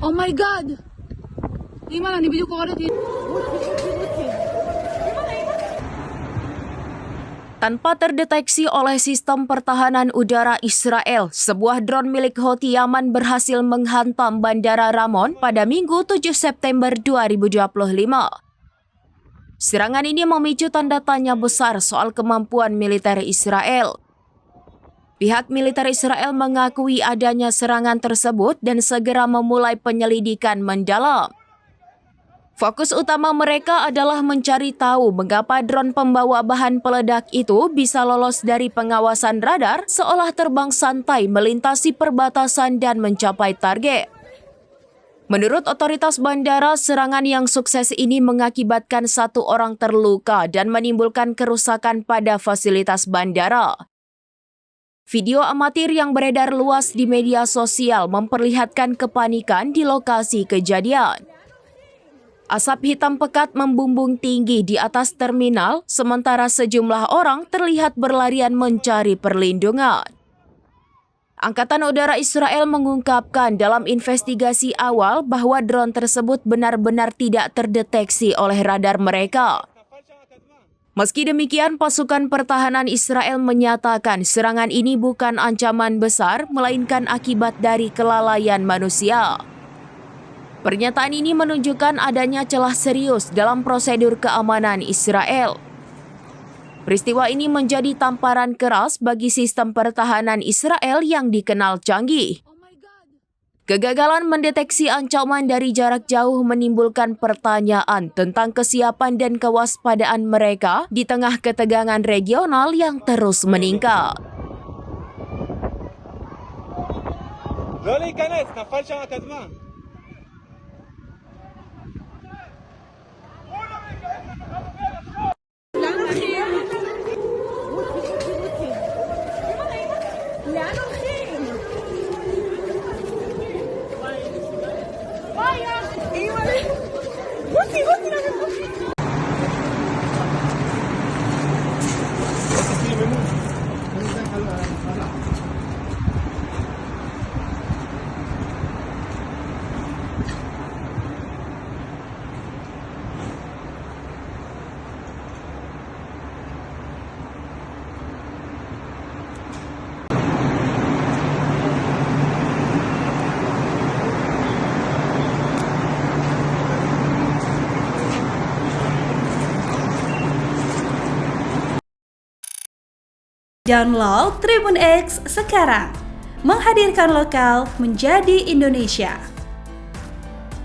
Oh my god! Gimana nih video ko Tanpa terdeteksi oleh sistem pertahanan udara Israel, sebuah drone milik Houthi Yaman berhasil menghantam Bandara Ramon pada Minggu 7 September 2025. Serangan ini memicu tanda tanya besar soal kemampuan militer Israel. Pihak militer Israel mengakui adanya serangan tersebut dan segera memulai penyelidikan mendalam. Fokus utama mereka adalah mencari tahu mengapa drone pembawa bahan peledak itu bisa lolos dari pengawasan radar seolah terbang santai melintasi perbatasan dan mencapai target. Menurut otoritas bandara, serangan yang sukses ini mengakibatkan 1 orang terluka dan menimbulkan kerusakan pada fasilitas bandara. Video amatir yang beredar luas di media sosial memperlihatkan kepanikan di lokasi kejadian. Asap hitam pekat membumbung tinggi di atas terminal, sementara sejumlah orang terlihat berlarian mencari perlindungan. Angkatan Udara Israel mengungkapkan dalam investigasi awal bahwa drone tersebut benar-benar tidak terdeteksi oleh radar mereka. Meski demikian, pasukan pertahanan Israel menyatakan serangan ini bukan ancaman besar, melainkan akibat dari kelalaian manusia. Pernyataan ini menunjukkan adanya celah serius dalam prosedur keamanan Israel. Peristiwa ini menjadi tamparan keras bagi sistem pertahanan Israel yang dikenal canggih. Kegagalan mendeteksi ancaman dari jarak jauh menimbulkan pertanyaan tentang kesiapan dan kewaspadaan mereka di tengah ketegangan regional yang terus meningkat. Download Tribun X sekarang, menghadirkan lokal menjadi Indonesia.